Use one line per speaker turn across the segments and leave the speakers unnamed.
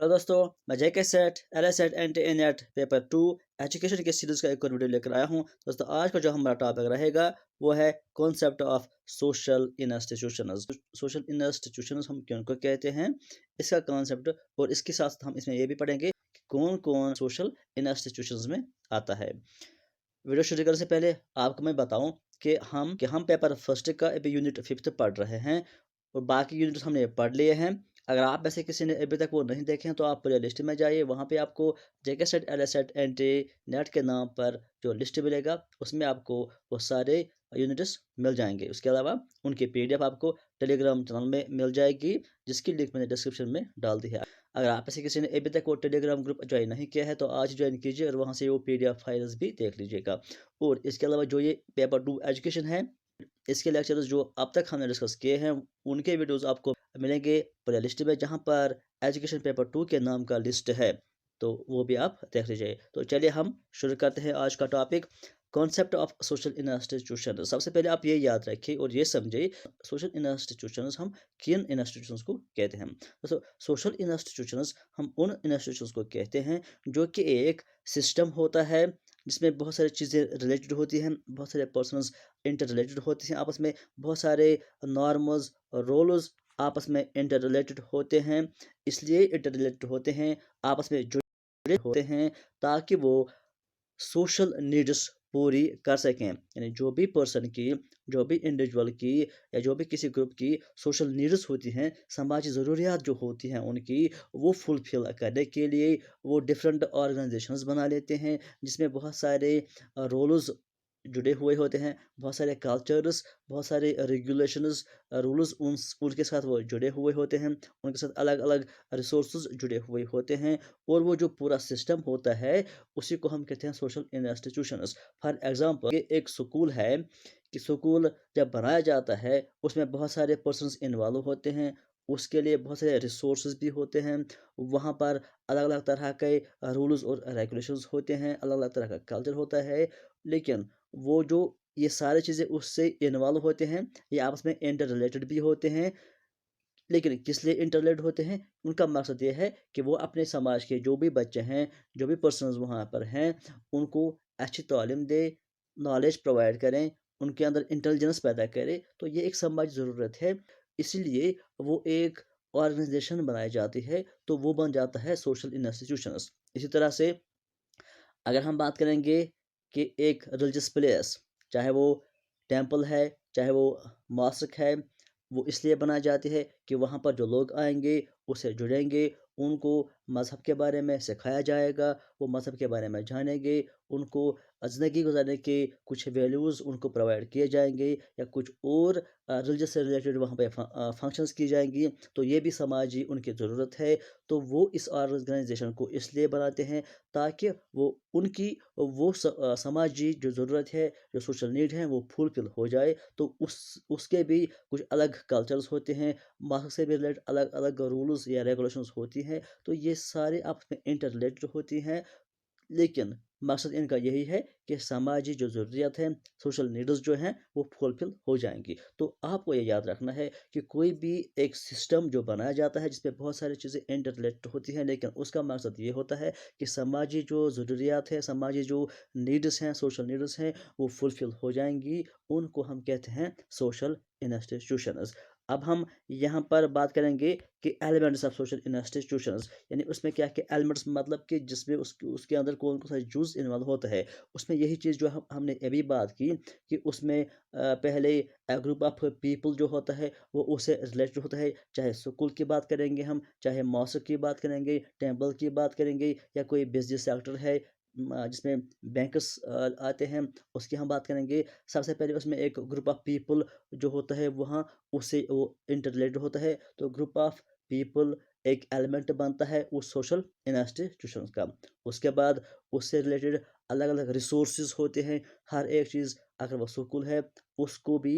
Hello दोस्तों, मैं JK SET L S SET N T NET paper 2 education के series का एक और वीडियो लेकर आया हूं। दोस्तों, आज का जो हमारा टॉपिक रहेगा वो है concept of social institutions. Social institutions हम क्यों को कहते हैं, इसका कॉन्सेप्ट, और इसके साथ साथ हम इसमें ये भी पढ़ेंगे कि कौन कौन सोशल इंस्टीट्यूशंस में आता है। वीडियो शुरू करने से पहले आपको मैं बताऊं कि हम पेपर फर्स्ट का अभी यूनिट 5 पढ़ रहे हैं और बाकी यूनिट हमने पढ़ लिए हैं। अगर आप में से किसी ने अभी तक वो नहीं देखे हैं तो आप प्ले लिस्ट में जाइए, वहाँ पे आपको JK SET L S SET N T NET के नाम पर जो लिस्ट मिलेगा उसमें आपको वो सारे यूनिट्स मिल जाएंगे। उसके अलावा उनकी पीडीएफ आपको टेलीग्राम चैनल में मिल जाएगी, जिसकी लिंक मैंने डिस्क्रिप्शन में डाल दी है। अगर आप ऐसे किसी ने अभी तक वो टेलीग्राम ग्रुप ज्वाइन नहीं किया है तो आज ज्वाइन कीजिए और वहाँ से वो पीडीएफ फाइल्स भी देख लीजिएगा। और इसके अलावा जो ये पेपर 2 एजुकेशन है, इसके लेक्चर्स जो अब तक हमने डिस्कस किए हैं उनके वीडियोस आपको मिलेंगे प्ले लिस्ट में, जहाँ पर एजुकेशन पेपर 2 के नाम का लिस्ट है, तो वो भी आप देख लीजिए। तो चलिए हम शुरू करते हैं आज का topic, concept of social institution. सबसे पहले आप ये याद रखिए और ये समझिए सोशल इंस्टीट्यूशंस हम किन इंस्टीट्यूशंस को कहते हैं। दोस्तों, सोशल इंस्टीट्यूशंस हम उन इंस्टीट्यूशंस को कहते हैं जो कि एक सिस्टम होता है जिसमें बहुत सारी चीज़ें रिलेटेड होती हैं, बहुत सारे पर्सनस इंटर रिलेटेड होते हैं आपस में, बहुत सारे नॉर्म्स और रोल्स आपस में इंटर रिलेटेड होते हैं। इसलिए इंटर रिलेटेड होते हैं, आपस में जुड़े होते हैं, ताकि वो सोशल नीड्स पूरी कर सकें। यानी जो भी पर्सन की, जो भी इंडिविजुअल की या जो भी किसी ग्रुप की सोशल नीड्स होती हैं, समाजी ज़रूरियात जो होती हैं उनकी, वो फुलफिल करने के लिए वो डिफरेंट ऑर्गेनाइजेशंस बना लेते हैं, जिसमें बहुत सारे रोल्स जुड़े हुए होते हैं, बहुत सारे कल्चर्स, बहुत सारे रेगुलेशंस, रूल्स उनके साथ वो जुड़े हुए होते हैं, उनके साथ अलग अलग रिसोर्स जुड़े हुए होते हैं। और वो जो पूरा सिस्टम होता है उसी को हम कहते हैं सोशल इंस्टीट्यूशंस। फॉर एग्जांपल, एक स्कूल है कि स्कूल जब बनाया जाता है उसमें बहुत सारे पर्सन्स इन्वॉल्व होते हैं, उसके लिए बहुत सारे रिसोर्सेज भी होते हैं, वहाँ पर अलग अलग तरह के रूल्स और रेगुलेशंस होते हैं, अलग अलग तरह का कल्चर होता है। लेकिन वो जो ये सारी चीज़ें उससे इन्वॉल्व होते हैं, ये आपस में इंटर रिलेटेड भी होते हैं। लेकिन किस लिए इंटर रिलेटेड होते हैं, उनका मकसद ये है कि वो अपने समाज के जो भी बच्चे हैं, जो भी पर्सनस वहाँ पर हैं, उनको अच्छी तालीम दे, नॉलेज प्रोवाइड करें, उनके अंदर इंटेलिजेंस पैदा करें। तो ये एक समाज ज़रूरत है, इसीलिए वो एक ऑर्गेनाइजेशन बनाई जाती है, तो वो बन जाता है सोशल इंस्टीट्यूशंस। इसी तरह से अगर हम बात करेंगे कि एक रिलीजियस प्लेस, चाहे वो टेंपल है, चाहे वो मॉस्क है, वो इसलिए बनाई जाती है कि वहाँ पर जो लोग आएंगे उससे जुड़ेंगे, उनको मज़हब के बारे में सिखाया जाएगा, वो मज़हब के बारे में जानेंगे, उनको ज़िंदगी गुजारने के कुछ वैल्यूज़ उनको प्रोवाइड किए जाएंगे, या कुछ और रिलीजियस से रिलेटेड वहाँ पे फंक्शंस की जाएंगी। तो ये भी समाजी उनकी ज़रूरत है। तो वो इस ऑर्गेनाइजेशन को इसलिए बनाते हैं ताकि वो उनकी समाजी जो ज़रूरत है, जो सोशल नीड है, वो फुलफिल हो जाए। तो उसके भी कुछ अलग कल्चर्स होते हैं, मार्क्स से भी रिलेटेड अलग अलग रूल्स या रेगुलेशंस होती हैं। तो ये सारे आपस में इंटर रिलेटेड होती हैं, लेकिन मकसद इनका यही है कि समाजी जो ज़रूरियात हैं, सोशल नीड्स जो हैं, वो फुलफिल हो जाएंगी। तो आपको ये याद रखना है कि कोई भी एक सिस्टम जो बनाया जाता है जिसमें बहुत सारी चीज़ें इंटर रिलेटेड होती हैं, लेकिन उसका मकसद ये होता है कि समाजी जो ज़रूरियात है, समाजी जो नीड्स हैं, सोशल नीड्स हैं, वो फुलफिल हो जाएंगी। उनको हम कहते हैं सोशल इंस्टीट्यूशंस। अब हम यहाँ पर बात करेंगे कि एलिमेंट्स ऑफ सोशल इंस्टीट्यूशंस, यानी उसमें क्या क्या एलिमेंट्स, मतलब कि जिसमें उसके अंदर कौन कौन सा जूस इन्वॉल्व होता है। उसमें यही चीज़ जो हमने अभी बात की कि उसमें पहले ग्रुप ऑफ पीपल जो होता है वो उससे रिलेटेड होता है, चाहे स्कूल की बात करेंगे हम, चाहे मॉस्क की बात करेंगे, टेम्पल की बात करेंगे, या कोई बिजनेस सेक्टर है जिसमें बैंक्स आते हैं, उसकी हम बात करेंगे। सबसे पहले उसमें एक ग्रुप ऑफ पीपल जो होता है वहाँ, उससे वो इंटर रिलेटेड होता है। तो ग्रुप ऑफ पीपल एक एलिमेंट बनता है उस सोशल इंस्टीट्यूशन का। उसके बाद उससे रिलेटेड अलग अलग रिसोर्सेज होते हैं, हर एक चीज़, अगर वो स्कूल है उसको भी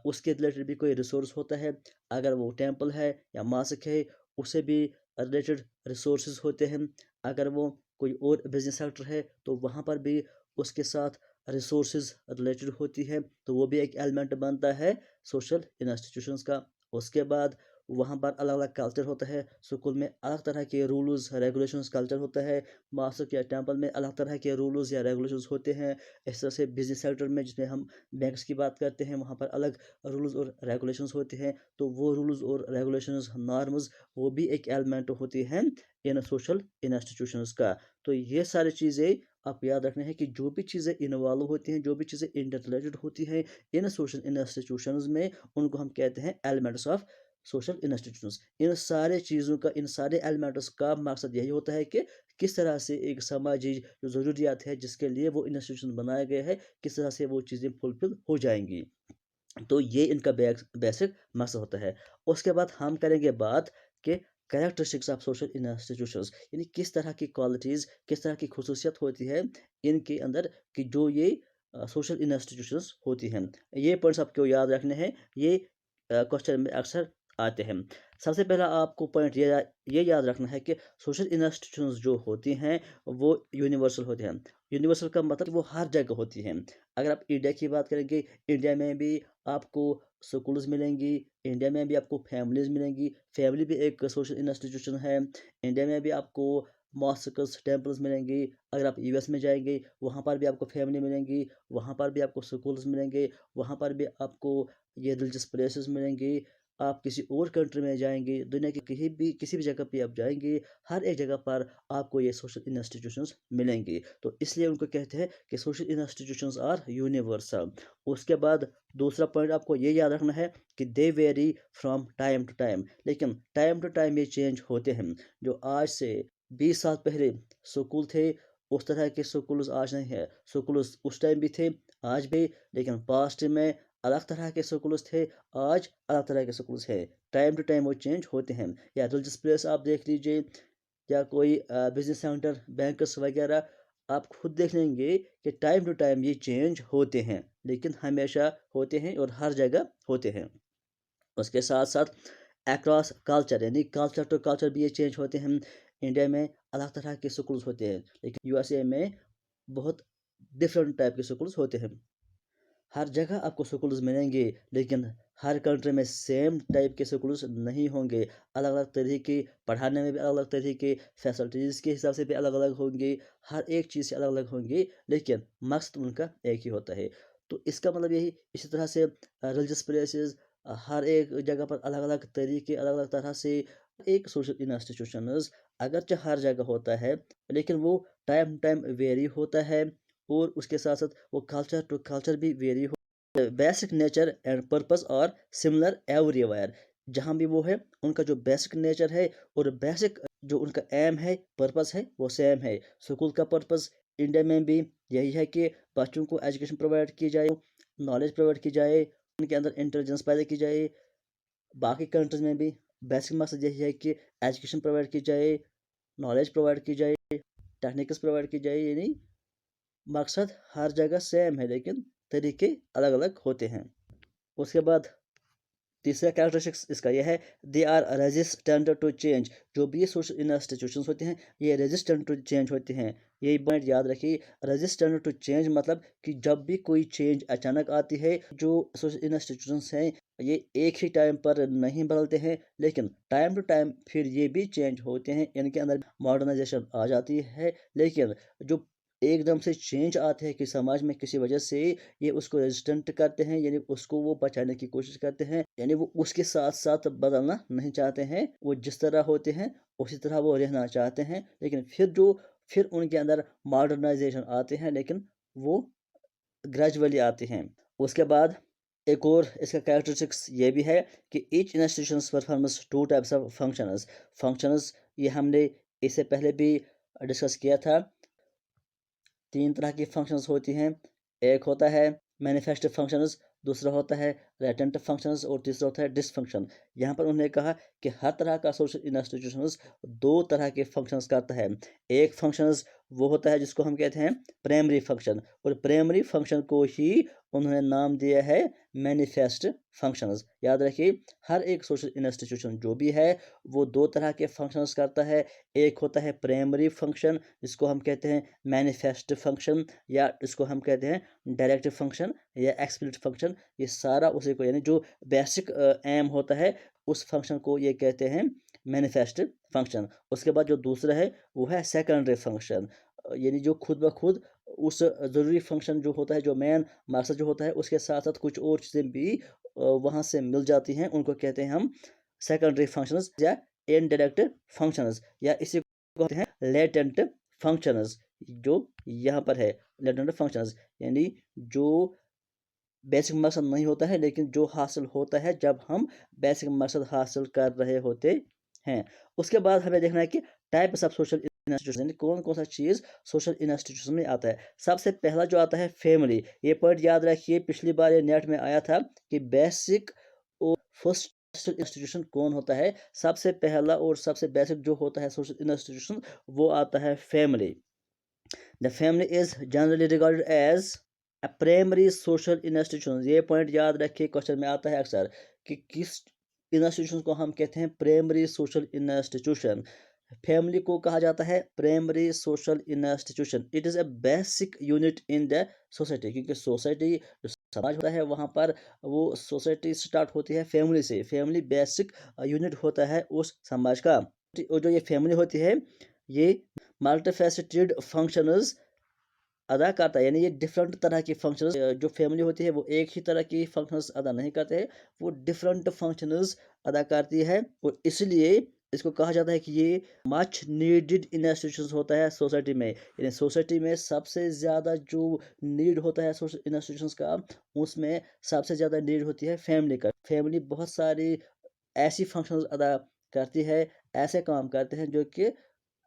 उसके रिलेटेड भी कोई रिसोर्स होता है, अगर वो टेम्पल है या मास्क है उससे भी रिलेटेड रिसोर्सेज होते हैं, अगर वो कोई और बिजनेस सेक्टर है तो वहाँ पर भी उसके साथ रिसोर्सेज रिलेटेड होती है, तो वो भी एक एलिमेंट बनता है सोशल इंस्टीट्यूशंस का। उसके बाद वहाँ पर अलग अलग कल्चर होता है। स्कूल में अलग तरह के रूल्स रेगुलेशंस कल्चर होता है। मॉस्क या टेम्पल में अलग तरह के रूल्स या रेगुलेशंस होते हैं। इस तरह से बिजनेस सेक्टर में जिसमें हम बैंक्स की बात करते हैं, वहाँ पर अलग रूल्स और रेगुलेशंस होते हैं। तो वो रूल्स और रेगुलेशंस नॉर्म्स वो भी एक एलिमेंट होती हैं इन सोशल इंस्टीट्यूशंस का। तो ये सारी चीज़ें आप याद रखना है कि जो भी चीज़ें इन्वॉल्व होती हैं, जो भी चीज़ें इंटर रिलेटेड होती हैं इन सोशल इंस्टीट्यूशंस में, उनको हम कहते हैं एलिमेंट्स ऑफ सोशल इंस्टीट्यूशंस। इन सारे चीज़ों का, इन सारे एलिमेंट्स का मकसद यही होता है कि किस तरह से एक समाजी जो ज़रूरियात है जिसके लिए वो इंस्टीट्यूशन बनाया गया है, किस तरह से वो चीज़ें फुलफिल हो जाएंगी। तो ये इनका बेसिक मकसद होता है। उसके बाद हम करेंगे बात कि कैरेक्टरिस्टिक्स ऑफ सोशल इंस्टीट्यूशंस, यानी किस तरह की क्वालिटीज़, किस तरह की खसूसियत होती है इनके अंदर कि जो ये सोशल इंस्टीट्यूशंस होती हैं। ये पॉइंट्स आपको याद रखने हैं, ये क्वेश्चन में अक्सर आते हैं। सबसे पहला आपको पॉइंट ये याद रखना है कि सोशल इंस्टीट्यूशंस जो होती हैं वो यूनिवर्सल होते हैं। यूनिवर्सल का मतलब वो हर जगह होती हैं। अगर आप इंडिया की बात करेंगे, इंडिया में भी आपको स्कूल्स मिलेंगी, इंडिया में भी आपको फैमिलीज मिलेंगी। फैमिली भी एक सोशल इंस्टीट्यूशन है। इंडिया में भी आपको मॉस्क्स टेम्पल्स मिलेंगी। अगर आप यूएस में जाएंगे, वहाँ पर भी आपको फैमिली मिलेंगी, वहाँ पर भी आपको स्कूल्स मिलेंगे, वहाँ पर भी आपको ये रिलीजियस प्लेसेस मिलेंगी। आप किसी और कंट्री में जाएंगे, दुनिया की किसी भी जगह पे आप जाएंगे, हर एक जगह पर आपको ये सोशल इंस्टीट्यूशंस मिलेंगे। तो इसलिए उनको कहते हैं कि सोशल इंस्टीट्यूशंस आर यूनिवर्सल। उसके बाद दूसरा पॉइंट आपको ये याद रखना है कि they vary from time to time, लेकिन टाइम टू टाइम ये चेंज होते हैं। जो आज से 20 साल पहले स्कूल थे, उस तरह के स्कूल्स आज नहीं है। स्कूल्स उस टाइम भी थे, आज भी, लेकिन पास्ट में अलग तरह के स्कूल्स थे, आज अलग तरह के स्कूल्स है। टाइम टू टाइम वो चेंज होते हैं। या रिलीजियस प्लेस आप देख लीजिए, या कोई बिजनेस सेंटर, बैंक्स वगैरह, आप खुद देख लेंगे कि टाइम टू टाइम ये चेंज होते हैं, लेकिन हमेशा होते हैं और हर जगह होते हैं। उसके साथ साथ अक्रॉस कल्चर, यानी कल्चर टू कल्चर भी ये चेंज होते हैं। इंडिया में अलग तरह के स्कूल्स होते हैं, लेकिन यूएसए में बहुत डिफरेंट टाइप के स्कूल्स होते हैं। हर जगह आपको स्कूल्स मिलेंगे, लेकिन हर कंट्री में सेम टाइप के स्कूल्स नहीं होंगे। अलग अलग तरीके पढ़ाने में भी अलग अलग तरीके, फैसिलिटीज़ के हिसाब से भी अलग अलग होंगे, हर एक चीज़ से अलग अलग होंगे, लेकिन मकसद उनका एक ही होता है। तो इसका मतलब यही, इसी तरह से रिलीजियस प्लेसेस, हर एक जगह पर अलग अलग तरीके, अलग अलग तरह से एक सोशल इंस्टीट्यूशंस अगरचे हर जगह होता है, लेकिन वो टाइम टाइम वेरी होता है। और उसके साथ साथ वो कल्चर टू कल्चर भी वेरी हो। बेसिक नेचर एंड पर्पस और सिमिलर एवरीवेयर, जहाँ भी वो है उनका जो बेसिक नेचर है और बेसिक जो उनका एम है, पर्पस है, वो सेम है। स्कूल का पर्पस इंडिया में भी यही है कि बच्चों को एजुकेशन प्रोवाइड की जाए, नॉलेज प्रोवाइड की जाए, उनके अंदर इंटेलिजेंस पैदा की जाए। बाकी कंट्रीज में भी बेसिक मकसद यही है कि एजुकेशन प्रोवाइड की जाए, नॉलेज प्रोवाइड की जाए, टेक्निक्स प्रोवाइड की जाए। यानी मकसद हर जगह सेम है, लेकिन तरीके अलग अलग होते हैं। उसके बाद तीसरा कैरेक्टरिस्टिक्स इसका यह है, they are resistant to change. जो भी ये सोशल इंस्टीट्यूशंस होते हैं, ये रेजिस्टेंट टू चेंज होते हैं। यही पॉइंट याद रखिए, रेजिस्टेंट टू चेंज मतलब कि जब भी कोई चेंज अचानक आती है, जो सोशल इंस्टीट्यूशंस हैं ये एक ही टाइम पर नहीं बदलते हैं, लेकिन टाइम टू टाइम फिर ये भी चेंज होते हैं, इनके अंदर मॉडर्नाइजेशन आ जाती है। लेकिन जो एकदम से चेंज आते हैं कि समाज में किसी वजह से, ये उसको रेजिस्टेंट करते हैं, यानी उसको वो बचाने की कोशिश करते हैं, यानी वो उसके साथ साथ बदलना नहीं चाहते हैं। वो जिस तरह होते हैं उसी तरह वो रहना चाहते हैं, लेकिन फिर उनके अंदर मॉडर्नाइजेशन आते हैं, लेकिन वो ग्रेजुअली आते हैं। उसके बाद एक और इसका कैरेक्टरिस्टिक्स ये भी है कि each institution performs two types of functions. ये हमने इससे पहले भी डिस्कस किया था। 3 तरह की फंक्शंस होती हैं। एक होता है मैनिफेस्ट फंक्शंस, दूसरा होता है लेटेंट फंक्शंस और तीसरा होता है डिसफंक्शन। यहाँ पर उन्होंने कहा कि हर तरह का सोशल इंस्टीट्यूशंस 2 तरह के फंक्शंस करता है। एक फंक्शंस वो होता है जिसको हम कहते हैं प्राइमरी फंक्शन, और प्राइमरी फंक्शन को ही उन्होंने नाम दिया है मैनिफेस्ट फंक्शंस। याद रखिए, हर एक सोशल इंस्टीट्यूशन जो भी है वो दो तरह के फंक्शंस करता है। एक होता है प्राइमरी फंक्शन, जिसको हम कहते हैं मैनिफेस्ट फंक्शन, या इसको हम कहते हैं डायरेक्ट फंक्शन या एक्सप्लिसिट फंक्शन। ये सारा उसी को, यानी जो बेसिक एम होता है उस फंक्शन को ये कहते हैं मैनिफेस्ट फंक्शन। उसके बाद जो दूसरा है वो है सेकेंडरी फंक्शन, यानी जो खुद ब खुद उस ज़रूरी फंक्शन जो होता है, जो मेन मकसद जो होता है, उसके साथ साथ कुछ और चीज़ें भी वहाँ से मिल जाती हैं, उनको कहते हैं हम सेकेंडरी फंक्शंस या इनडायरेक्ट फंक्शंस, या इसी को कहते हैं लेटेंट फंक्शंस। जो यहाँ पर है लेटेंट फंक्शंस, यानी जो बेसिक मकसद नहीं होता है लेकिन जो हासिल होता है जब हम बेसिक मकसद हासिल कर रहे होते हैं। उसके बाद हमें देखना है कि टाइप्स ऑफ सोशल इंस्टीट्यूशन, यानी कौन कौन सा चीज़ सोशल इंस्टीट्यूशन में आता है। सबसे पहला जो आता है फैमिली। ये पॉइंट याद रखिए, पिछली बार ये नेट में आया था कि बेसिक और फर्स्ट सोशल इंस्टीट्यूशन कौन होता है। सबसे पहला और सबसे बेसिक जो होता है सोशल इंस्टीट्यूशन वो आता है family. The family is generally regarded as a primary social institution. ये पॉइंट याद रखिए, क्वेश्चन में आता है अक्सर कि किस इंस्टीट्यूशन को हम कहते हैं प्राइमरी सोशल इंस्टीट्यूशन। फैमिली को कहा जाता है primary social institution. It is a basic unit in the society, क्योंकि सोसाइटी जो समाज होता है वहाँ पर वो सोसाइटी स्टार्ट होती है फैमिली से। फैमिली बेसिक यूनिट होता है उस समाज का। और जो ये फैमिली होती है ये मल्टीफेसेटेड फंक्शंस अदा करता है, यानी ये डिफरेंट तरह की फंक्शंस, जो फैमिली होती है वो एक ही तरह की फंक्शंस अदा नहीं करते हैं, वो डिफरेंट फंक्शंस अदा करती है। और इसलिए इसको कहा जाता है कि ये मच नीडेड इंस्टीट्यूशन होता है सोसाइटी में। यानी सोसाइटी में सबसे ज़्यादा जो नीड होता है सोशल इंस्टीट्यूशंस का, उसमें सबसे ज़्यादा नीड होती है फैमिली का। फैमिली बहुत सारी ऐसी फंक्शंस अदा करती है, ऐसे काम करते हैं जो कि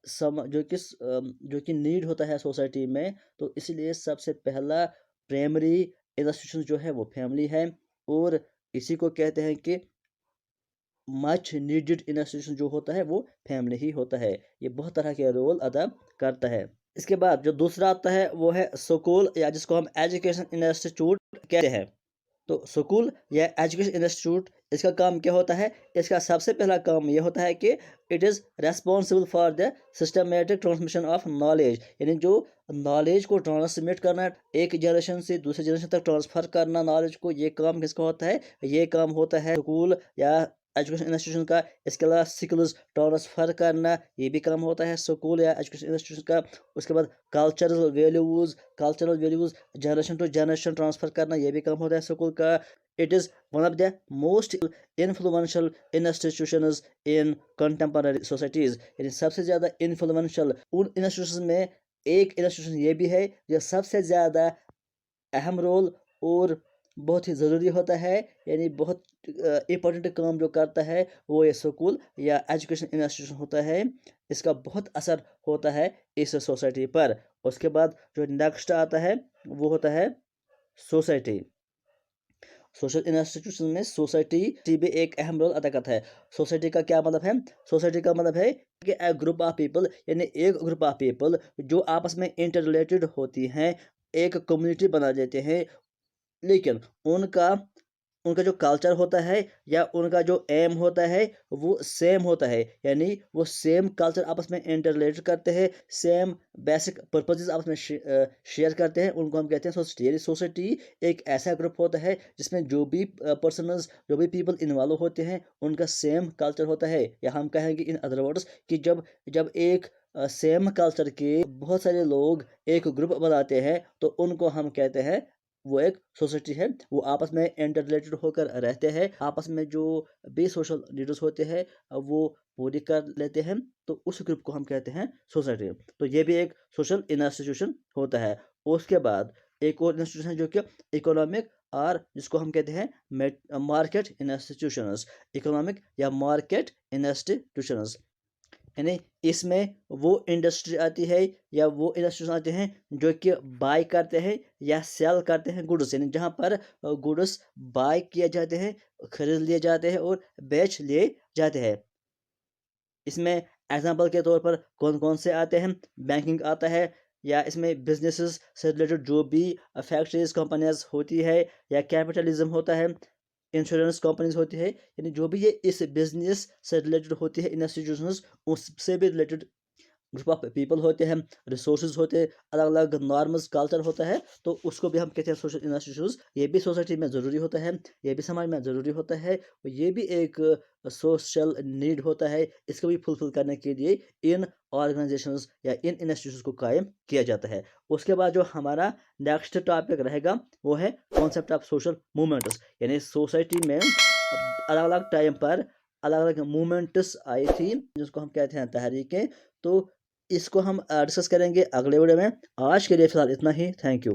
जो कि नीड होता है सोसाइटी में। तो इसलिए सबसे पहला प्राइमरी इंस्टीट्यूशन जो है वो फैमिली है, और इसी को कहते हैं कि मच नीडेड इंस्टीट्यूशन जो होता है वो फैमिली ही होता है। ये बहुत तरह के रोल अदा करता है। इसके बाद जो दूसरा आता है वो है स्कूल, या जिसको हम एजुकेशन इंस्टीट्यूट कहते हैं। तो स्कूल या एजुकेशन इंस्टीट्यूट, इसका काम क्या होता है? इसका सबसे पहला काम ये होता है कि it is responsible for the systematic transmission of knowledge, यानी जो नॉलेज को ट्रांसमिट करना, एक जनरेशन से दूसरे जनरेशन तक ट्रांसफ़र करना नॉलेज को, ये काम किसका होता है? ये काम होता है स्कूल या एजुकेशन इंस्टीट्यूशन का। इसके अलावा स्किल्स ट्रांसफ़र करना, ये भी काम होता है स्कूल या एजुकेशन इंस्टीट्यूशन का। उसके बाद cultural values generation to generation transfer करना, ये भी काम होता है स्कूल का। It is one of the most influential institutions in contemporary societies, यानी सबसे ज़्यादा इन्फ्लुएंशियल उन इंस्टीट्यूशन में एक इंस्टीट्यूशन ये भी है जो सबसे ज़्यादा अहम रोल और बहुत ही ज़रूरी होता है, यानी बहुत इम्पोर्टेंट काम जो करता है वो ये स्कूल या एजुकेशन इंस्टीट्यूशन होता है। इसका बहुत असर होता है इस सोसाइटी पर। उसके बाद जो नेक्स्ट आता है वो होता है सोसाइटी। सोशल इंस्टीट्यूशन में सोसाइटी भी एक अहम रोल अदा करता है। सोसाइटी का क्या मतलब है? सोसाइटी का मतलब है कि ए ग्रुप ऑफ पीपल, यानी एक ग्रुप ऑफ पीपल जो आपस में इंटर रिलेटेड होती हैं, एक कम्युनिटी बना देते हैं, लेकिन उनका उनका जो कल्चर होता है या उनका जो एम होता है वो सेम होता है, यानी वो सेम कल्चर आपस में इंटर रिलेटेड करते हैं, सेम बेसिक पर्पसेस आपस में शेयर करते हैं, उनको हम कहते हैं सोसाइटी। यानी सोसाइटी एक ऐसा ग्रुप होता है जिसमें जो भी पर्सनस, जो भी पीपल इन्वॉल्व होते हैं, उनका सेम कल्चर होता है, या हम कहेंगे इन अदर वर्ड्स कि जब जब एक सेम कल्चर के बहुत सारे लोग एक ग्रुप बनाते हैं तो उनको हम कहते हैं वो एक सोसाइटी है। वो आपस में इंटर रिलेटेड होकर रहते हैं, आपस में जो भी सोशल नीड्स होते हैं वो पूरी कर लेते हैं, तो उस ग्रुप को हम कहते हैं सोसाइटी। तो ये भी एक सोशल इंस्टीट्यूशन होता है। उसके बाद एक और इंस्टीट्यूशन जो कि इकोनॉमिक, और जिसको हम कहते हैं मार्केट इंस्टीट्यूशंस, इकोनॉमिक या मार्केट इंस्टीट्यूशंस, यानी इसमें वो इंडस्ट्री आती है या वो इंडस्ट्रीज आते हैं जो कि बाय करते हैं या सेल करते हैं गुड्स, यानी जहाँ पर गुड्स बाय किए जाते हैं, खरीद लिए जाते हैं और बेच लिए जाते हैं। इसमें एग्जांपल के तौर पर कौन कौन से आते हैं? बैंकिंग आता है, या इसमें बिजनेसेस से रिलेटेड जो भी फैक्ट्रीज कंपनियाज होती है या कैपिटलिज्म होता है, इंश्योरेंस कंपनीज होती है, यानी जो भी ये इस बिजनेस से रिलेटेड होती है इंस्टीट्यूशंस, उससे भी रिलेटेड ग्रुप ऑफ पीपल होते हैं, रिसोर्सेज होते हैं, अलग अलग नॉर्म्स कल्चर होता है, तो उसको भी हम कहते हैं सोशल इंस्टीट्यूशंस। ये भी सोसाइटी में ज़रूरी होता है, ये भी समाज में ज़रूरी होता है, और ये भी एक सोशल नीड होता है। इसको भी फुलफिल करने के लिए इन ऑर्गेनाइजेशंस या इन इंस्टीट्यूशंस को कायम किया जाता है। उसके बाद जो हमारा नेक्स्ट टॉपिक रहेगा वो है कॉन्सेप्ट ऑफ सोशल मूवमेंट्स, यानी सोसाइटी में अलग अलग टाइम पर अलग अलग मूवमेंट्स आई थी जिसको हम कहते हैं तहरीकें। तो इसको हम डिस्कस करेंगे अगले वीडियो में। आज के लिए फ़िलहाल इतना ही। Thank you.